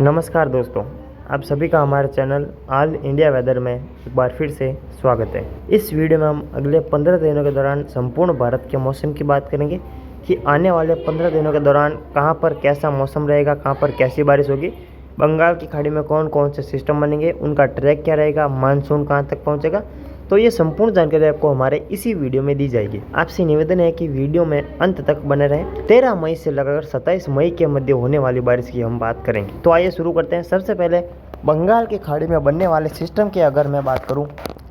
नमस्कार दोस्तों, आप सभी का हमारे चैनल ऑल इंडिया वेदर में एक बार फिर से स्वागत है। इस वीडियो में हम अगले 15 दिनों के दौरान संपूर्ण भारत के मौसम की बात करेंगे कि आने वाले 15 दिनों के दौरान कहां पर कैसा मौसम रहेगा, कहां पर कैसी बारिश होगी, बंगाल की खाड़ी में कौन कौन से सिस्टम बनेंगे, उनका ट्रैक क्या रहेगा, मानसून कहां तक पहुंचेगा। तो ये संपूर्ण जानकारी आपको हमारे इसी वीडियो में दी जाएगी। आपसे निवेदन है कि वीडियो में अंत तक बने रहें। 13 मई से लगाकर 27 मई के मध्य होने वाली बारिश की हम बात करेंगे। तो आइए शुरू करते हैं। सबसे पहले बंगाल की खाड़ी में बनने वाले सिस्टम की अगर मैं बात करूं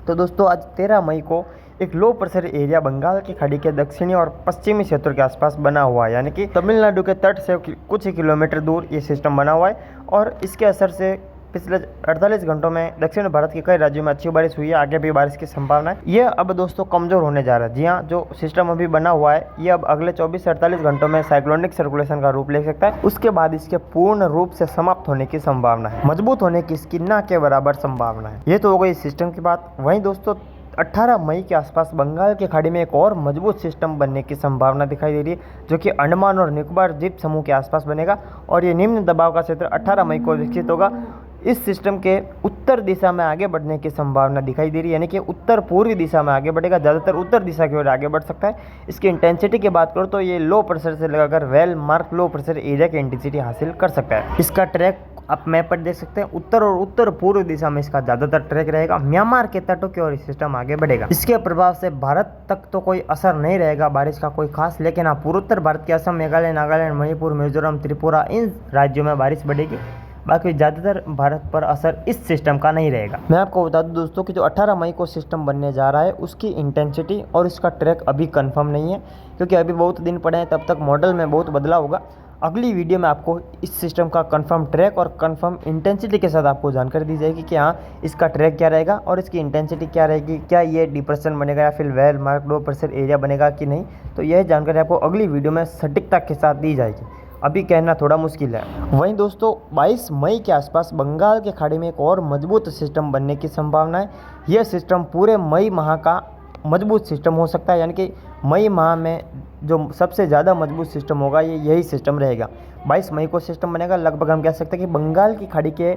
तो दोस्तों आज 13 मई को एक लो प्रेशर एरिया बंगाल की खाड़ी के दक्षिणी और पश्चिमी क्षेत्र के आसपास बना हुआ है, यानी कि तमिलनाडु के तट से कुछ ही किलोमीटर दूर ये सिस्टम बना हुआ है और इसके असर से पिछले 48 घंटों में दक्षिण भारत के कई राज्यों में अच्छी बारिश हुई है। आगे भी बारिश की संभावना है। यह अब दोस्तों कमजोर होने जा रहा है। जी हाँ, जो सिस्टम अभी बना हुआ है ये अब अगले 24 से 48 घंटों में साइक्लोनिक सर्कुलेशन का रूप ले सकता है। उसके बाद इसके पूर्ण रूप से समाप्त होने की संभावना है। मजबूत होने की इसकी ना के बराबर संभावना है। ये तो हो गई सिस्टम की बात। वहीं दोस्तों 18 मई के आसपास बंगाल की खाड़ी में एक और मजबूत सिस्टम बनने की संभावना दिखाई दे रही है, जो कि अंडमान और निकोबार द्वीप समूह के आसपास बनेगा और ये निम्न दबाव का क्षेत्र 18 मई को विकसित होगा। इस सिस्टम के उत्तर दिशा में आगे बढ़ने की संभावना दिखाई दे रही है, यानी कि उत्तर पूर्वी दिशा में आगे बढ़ेगा, ज़्यादातर उत्तर दिशा की ओर आगे बढ़ सकता है। इसकी इंटेंसिटी की बात करूँ तो ये लो प्रेशर से लगाकर well mark low pressure area की इंटेंसिटी हासिल कर सकता है। इसका ट्रैक आप मैप पर देख सकते हैं। उत्तर और उत्तर पूर्व दिशा में इसका ज़्यादातर ट्रैक रहेगा। म्यांमार के तटों की ओर सिस्टम आगे बढ़ेगा। इसके प्रभाव से भारत तक तो कोई असर नहीं रहेगा बारिश का कोई खास, लेकिन हाँ पूर्वोत्तर भारत के असम, मेघालय, नागालैंड, मणिपुर, मिजोरम, त्रिपुरा, इन राज्यों में बारिश बढ़ेगी। बाकी ज़्यादातर भारत पर असर इस सिस्टम का नहीं रहेगा। मैं आपको बता दूं दोस्तों कि जो 18 मई को सिस्टम बनने जा रहा है उसकी इंटेंसिटी और इसका ट्रैक अभी कंफर्म नहीं है, क्योंकि अभी बहुत दिन पड़े हैं। तब तक मॉडल में बहुत बदलाव होगा। अगली वीडियो में आपको इस सिस्टम का कंफर्म ट्रैक और कंफर्म इंटेंसिटी के साथ आपको जानकारी दी जाएगी कि हाँ इसका ट्रैक क्या रहेगा और इसकी इंटेंसिटी क्या रहेगी, क्या ये डिप्रेशन बनेगा या फिर well mark low pressure area बनेगा कि नहीं। तो यह जानकारी आपको अगली वीडियो में सटीकता के साथ दी जाएगी। अभी कहना थोड़ा मुश्किल है। वहीं दोस्तों 22 मई के आसपास बंगाल के खाड़ी में एक और मजबूत सिस्टम बनने की संभावना है। यह सिस्टम पूरे मई माह का मजबूत सिस्टम हो सकता है, यानी कि मई माह में जो सबसे ज़्यादा मजबूत सिस्टम होगा ये यही सिस्टम रहेगा। 22 मई को सिस्टम बनेगा। लगभग हम कह सकते हैं कि बंगाल की खाड़ी के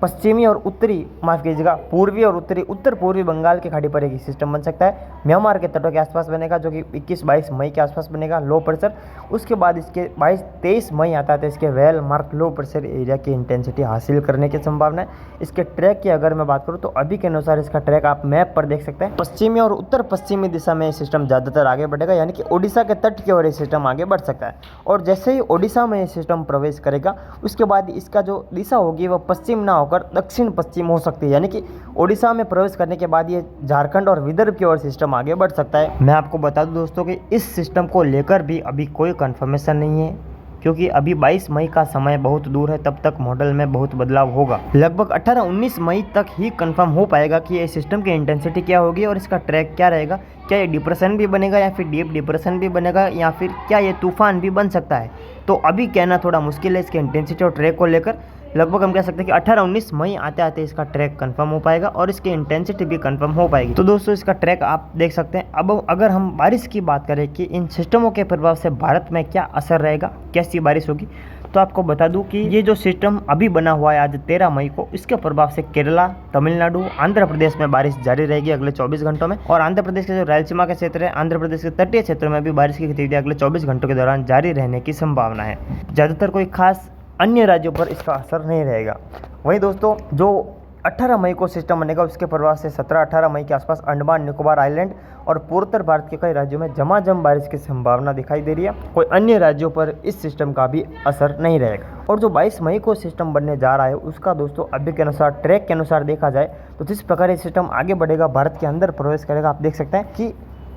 पश्चिमी और उत्तरी, माफ़ कीजिएगा, पूर्वी और उत्तरी, उत्तर पूर्वी बंगाल की खाड़ी पर एक सिस्टम बन सकता है। म्यांमार के तटों के आसपास बनेगा, जो कि 21-22 मई के आसपास बनेगा लो प्रेशर। उसके बाद इसके 22-23 मई आता है तो इसके well mark low pressure area की इंटेंसिटी हासिल करने की संभावना है। इसके ट्रैक की अगर मैं बात करूँ तो अभी के अनुसार इसका ट्रैक आप मैप पर देख सकते हैं। पश्चिमी और उत्तर पश्चिमी दिशा में सिस्टम ज़्यादातर आगे बढ़ेगा, यानी कि ओडिशा के तट की ओर ये सिस्टम आगे बढ़ सकता है। और जैसे ही ओडिशा में ये सिस्टम प्रवेश करेगा उसके बाद इसका जो दिशा होगी वह पश्चिम ना होकर दक्षिण पश्चिम हो सकती है, यानी कि ओडिशा में प्रवेश करने के बाद ये झारखंड और विदर्भ की ओर सिस्टम आगे बढ़ सकता है। मैं आपको बता दूं दोस्तों कि इस सिस्टम को लेकर भी अभी कोई कंफर्मेशन नहीं है, क्योंकि अभी 22 मई का समय बहुत दूर है। तब तक मॉडल में बहुत बदलाव होगा। लगभग 18-19 मई तक ही कंफर्म हो पाएगा कि ये सिस्टम की इंटेंसिटी क्या होगी और इसका ट्रैक क्या रहेगा। क्या ये डिप्रेशन भी बनेगा या फिर डीप डिप्रेशन भी बनेगा या फिर क्या ये तूफान भी बन सकता है। तो अभी कहना थोड़ा मुश्किल है इसके इंटेंसिटी और ट्रैक को लेकर। लगभग हम कह सकते हैं कि 18-19 मई आते आते इसका ट्रैक कंफर्म हो पाएगा और इसकी इंटेंसिटी भी कंफर्म हो पाएगी। तो दोस्तों इसका ट्रैक आप देख सकते हैं। अब अगर हम बारिश की बात करें कि इन सिस्टमों के प्रभाव से भारत में क्या असर रहेगा, कैसी बारिश होगी, तो आपको बता दूं कि ये जो सिस्टम अभी बना हुआ है आज 13 मई को, इसके प्रभाव से केरला, तमिलनाडु, आंध्र प्रदेश में बारिश जारी रहेगी अगले 24 घंटों में। और आंध्र प्रदेश के जो रायलसीमा के क्षेत्र है, आंध्र प्रदेश के तटीय क्षेत्रों में भी बारिश की गतिविधि अगले 24 घंटों के दौरान जारी रहने की संभावना है। ज़्यादातर कोई खास अन्य राज्यों पर इसका असर नहीं रहेगा। वहीं दोस्तों जो 18 मई को सिस्टम बनेगा उसके प्रभाव से 17-18 मई के आसपास अंडमान निकोबार आइलैंड और पूर्वोत्तर भारत के कई राज्यों में झमाझम बारिश की संभावना दिखाई दे रही है। कोई अन्य राज्यों पर इस सिस्टम का भी असर नहीं रहेगा। और जो 22 मई को सिस्टम बनने जा रहा है उसका दोस्तों अभी के अनुसार, ट्रैक के अनुसार देखा जाए तो जिस प्रकार ये सिस्टम आगे बढ़ेगा, भारत के अंदर प्रवेश करेगा, आप देख सकते हैं कि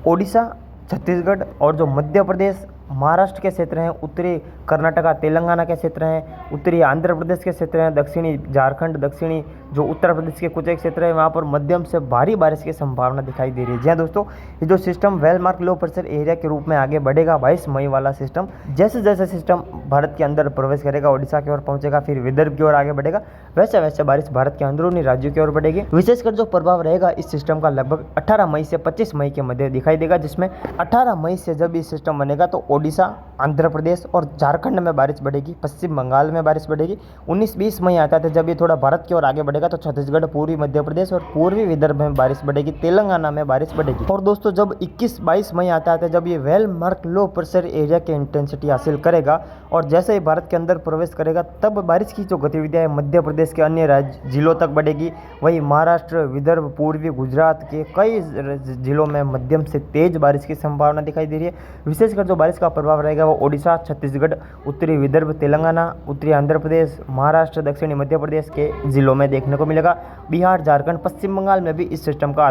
ओडिशा, छत्तीसगढ़ और जो मध्य प्रदेश, महाराष्ट्र के क्षेत्र हैं, उत्तरी कर्नाटका, तेलंगाना के क्षेत्र हैं, उत्तरी आंध्र प्रदेश के क्षेत्र हैं, दक्षिणी झारखंड, दक्षिणी जो उत्तर प्रदेश के कुछ एक क्षेत्र है, वहाँ पर मध्यम से भारी बारिश की संभावना दिखाई दे रही है। जी हाँ दोस्तों, ये जो system well mark low pressure area के रूप में आगे बढ़ेगा 22 मई वाला सिस्टम, जैसे जैसे सिस्टम भारत के अंदर प्रवेश करेगा, ओडिशा की ओर पहुंचेगा, फिर विदर्भ की ओर आगे बढ़ेगा, वैसे वैसे बारिश भारत के अंदरूनी राज्यों की ओर बढ़ेगी। विशेषकर जो प्रभाव रहेगा इस सिस्टम का लगभग 18 मई से 25 मई के मध्य दिखाई देगा, जिसमें 18 मई से जब ये सिस्टम बनेगा तो उड़ीसा, आंध्र प्रदेश और झारखंड में बारिश बढ़ेगी। पश्चिम बंगाल में बारिश बढ़ेगी। 19-20 मई आता है जब ये थोड़ा भारत की ओर आगे बढ़ेगा तो छत्तीसगढ़, पूर्वी मध्य प्रदेश और पूर्वी विदर्भ में बारिश बढ़ेगी। तेलंगाना में बारिश बढ़ेगी। और दोस्तों जब 21-22 मई आता है जब ये well mark low pressure area की इंटेंसिटी हासिल करेगा और जैसे ही भारत के अंदर प्रवेश करेगा तब बारिश की जो गतिविधियाँ है मध्य प्रदेश के अन्य राज्य जिलों तक बढ़ेगी। वहीं महाराष्ट्र, विदर्भ, पूर्वी गुजरात के कई जिलों में मध्यम से तेज बारिश की संभावना दिखाई दे रही है। विशेषकर जो बारिश का प्रभाव रहेगा वो ओडिशा, छत्तीसगढ़, उत्तरी विदर्भ, तेलंगाना, उत्तरी आंध्र प्रदेश, महाराष्ट्र, दक्षिणी मध्य प्रदेश के जिलों में देखने को मिलेगा। बिहार, झारखंड, पश्चिम बंगाल में भी इस सिस्टम का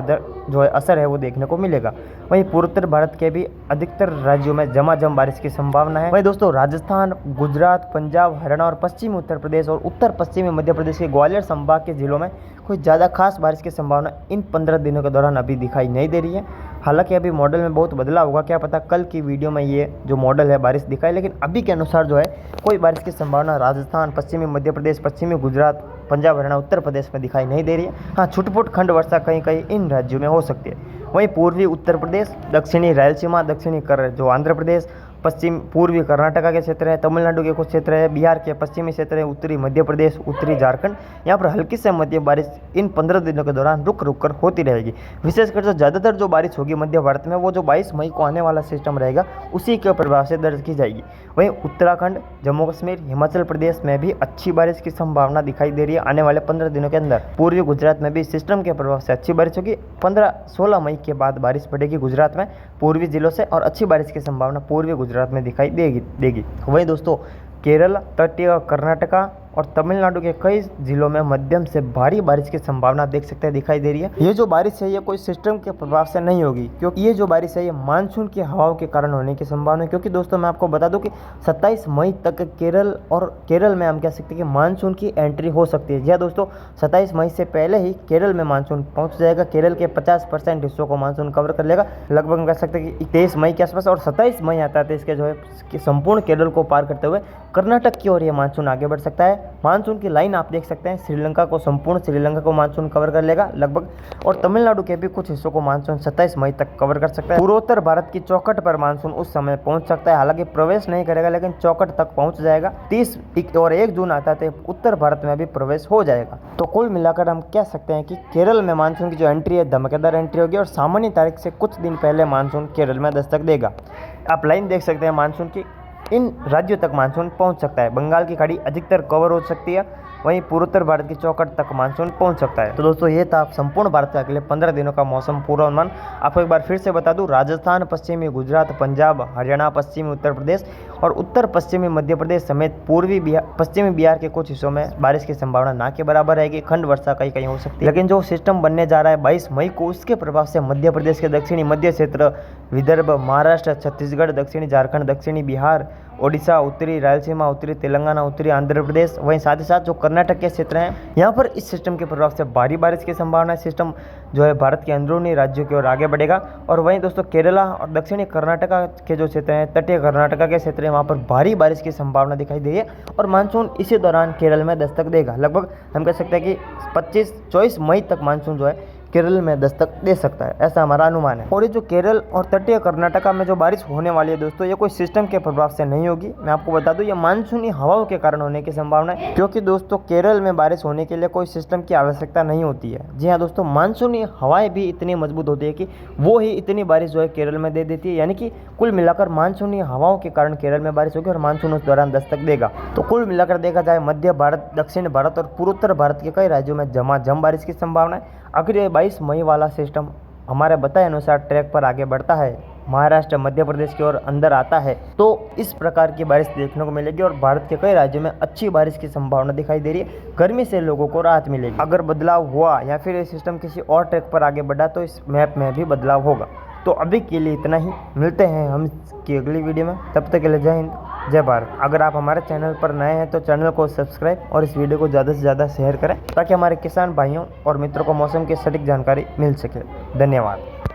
असर है वो देखने को मिलेगा। वहीं पूर्वोत्तर भारत के भी अधिकतर राज्यों में झमाझम बारिश की संभावना है। वहीं दोस्तों राजस्थान, गुजरात, पंजाब, हरियाणा और पश्चिमी उत्तर प्रदेश और उत्तर पश्चिमी मध्य प्रदेश के ग्वालियर संभाग के जिलों में कोई ज़्यादा खास बारिश की संभावना इन 15 दिनों के दौरान अभी दिखाई नहीं दे रही है। हालांकि अभी मॉडल में बहुत बदलाव होगा, क्या पता कल की वीडियो में ये जो मॉडल है बारिश दिखाए, लेकिन अभी के अनुसार जो है कोई बारिश की संभावना राजस्थान, पश्चिमी मध्य प्रदेश, पश्चिमी गुजरात, पंजाब, हरियाणा, उत्तर प्रदेश में दिखाई नहीं दे रही है। हाँ, छुटपुट खंड वर्षा कहीं कहीं इन राज्यों में हो सकती है। वहीं पूर्वी उत्तर प्रदेश, दक्षिणी रायलसीमा, दक्षिणी जो आंध्र प्रदेश, पश्चिम पूर्वी कर्नाटका के क्षेत्र है, तमिलनाडु के कुछ क्षेत्र है, बिहार के पश्चिमी क्षेत्र है, उत्तरी मध्य प्रदेश, उत्तरी झारखंड, यहाँ पर हल्की से मध्यम बारिश इन 15 दिनों के दौरान रुक रुक कर होती रहेगी। विशेषकर जो ज़्यादातर जो बारिश होगी मध्य भारत में वो जो 22 मई को आने वाला सिस्टम रहेगा उसी के प्रभाव से दर्ज की जाएगी। वहीं उत्तराखंड, जम्मू कश्मीर, हिमाचल प्रदेश में भी अच्छी बारिश की संभावना दिखाई दे रही है आने वाले 15 दिनों के अंदर। पूर्वी गुजरात में भी सिस्टम के प्रभाव से अच्छी बारिश होगी। 15-16 मई के बाद बारिश बढ़ेगी गुजरात में पूर्वी जिलों से और अच्छी बारिश की संभावना पूर्वी गुजरात में दिखाई देगी। वहीं दोस्तों केरल, तटीय कर्नाटका और तमिलनाडु के कई जिलों में मध्यम से भारी बारिश की संभावना देख सकते हैं दिखाई दे रही है। ये जो बारिश है ये कोई सिस्टम के प्रभाव से नहीं होगी, क्योंकि ये जो बारिश है ये मानसून की हवाओं के कारण होने की संभावना है। क्योंकि दोस्तों मैं आपको बता दूं कि 27 मई तक केरल में हम कह सकते हैं कि मानसून की एंट्री हो सकती है। जी हाँ दोस्तों, 27 मई से पहले ही केरल में मानसून पहुंच जाएगा। केरल के 50% हिस्सों को मानसून कवर कर लेगा, लगभग हम कह सकते हैं कि 23 मई के आसपास। और 27 मई आता है इसके जो है संपूर्ण केरल को पार करते हुए कर्नाटक की ओर ये मानसून आगे बढ़ सकता है। मानसून की लाइन आप देख सकते हैं, श्रीलंका को संपूर्ण श्रीलंका को मानसून कवर कर लेगा लगभग, और तमिलनाडु के भी कुछ हिस्सों को मानसून 27 मई तक कवर कर सकता है। पूर्वोत्तर भारत की चौखट पर मानसून उस समय पहुंच सकता है, हालांकि प्रवेश नहीं करेगा लेकिन चौखट तक पहुंच जाएगा। 30 और 1 जून आता है उत्तर भारत में भी प्रवेश हो जाएगा। तो कुल मिलाकर हम कह सकते हैं कि केरल में मानसून की जो एंट्री है धमाकेदार एंट्री होगी और सामान्य तारीख से कुछ दिन पहले मानसून केरल में दस्तक देगा। आप लाइन देख सकते हैं मानसून की, इन राज्यों तक मानसून पहुंच सकता है। बंगाल की खाड़ी अधिकतर कवर हो सकती है, वहीं पूर्वोत्तर भारत की चौखट तक मानसून पहुंच सकता है। तो दोस्तों ये था संपूर्ण भारत के अगले 15 दिनों का मौसम पूर्वानुमान। आपको एक बार फिर से बता दूं, राजस्थान, पश्चिमी गुजरात, पंजाब, हरियाणा, पश्चिमी उत्तर प्रदेश और उत्तर पश्चिमी मध्य प्रदेश समेत पश्चिमी बिहार के कुछ हिस्सों में बारिश की संभावना ना के बराबर रहेगी। खंड वर्षा कहीं कहीं हो सकती है, लेकिन जो सिस्टम बनने जा रहा है 22 मई को, उसके प्रभाव से मध्य प्रदेश के दक्षिणी मध्य क्षेत्र, विदर्भ, महाराष्ट्र, छत्तीसगढ़, दक्षिणी झारखंड, दक्षिणी बिहार, ओडिशा, उत्तरी रायलसीमा, उत्तरी तेलंगाना, उत्तरी आंध्र प्रदेश, वहीं साथ ही साथ जो कर्नाटक के क्षेत्र हैं यहाँ पर इस सिस्टम के प्रभाव से भारी बारिश की संभावना है। सिस्टम जो है भारत के अंदरूनी राज्यों की ओर आगे बढ़ेगा। और वहीं दोस्तों केरला और दक्षिणी कर्नाटका के जो क्षेत्र हैं, तटीय कर्नाटका के क्षेत्र हैं, वहाँ पर भारी बारिश की संभावना दिखाई दे रही है और मानसून इसी दौरान केरल में दस्तक देगा। लगभग हम कह सकते हैं कि 24 मई तक मानसून जो है केरल में दस्तक दे सकता है, ऐसा हमारा अनुमान है। और ये जो केरल और तटीय कर्नाटका में जो बारिश होने वाली है दोस्तों, ये कोई सिस्टम के प्रभाव से नहीं होगी। मैं आपको बता दूं ये मानसूनी हवाओं के कारण होने की संभावना है, क्योंकि दोस्तों केरल में बारिश होने के लिए कोई सिस्टम की आवश्यकता नहीं होती है। जी हाँ दोस्तों, मानसूनी हवाएं भी इतनी मजबूत होती है कि वो ही इतनी बारिश जो है केरल में दे देती है। यानी कि कुल मिलाकर मानसूनी हवाओं के कारण केरल में बारिश होगी और मानसून उस दौरान दस्तक देगा। तो कुल मिलाकर देखा जाए मध्य भारत, दक्षिण भारत और पूर्वोत्तर भारत के कई राज्यों में झमाझम बारिश की संभावना है। अगर ये 22 मई वाला सिस्टम हमारे बताए अनुसार ट्रैक पर आगे बढ़ता है, महाराष्ट्र, मध्य प्रदेश की ओर अंदर आता है, तो इस प्रकार की बारिश देखने को मिलेगी और भारत के कई राज्यों में अच्छी बारिश की संभावना दिखाई दे रही है। गर्मी से लोगों को राहत मिलेगी। अगर बदलाव हुआ या फिर ये सिस्टम किसी और ट्रैक पर आगे बढ़ा तो इस मैप में भी बदलाव होगा। तो अभी के लिए इतना ही, मिलते हैं हम की अगली वीडियो में। तब तक के लिए जय हिंद, जय भारत। अगर आप हमारे चैनल पर नए हैं तो चैनल को सब्सक्राइब और इस वीडियो को ज़्यादा से ज़्यादा शेयर करें ताकि हमारे किसान भाइयों और मित्रों को मौसम की सटीक जानकारी मिल सके। धन्यवाद।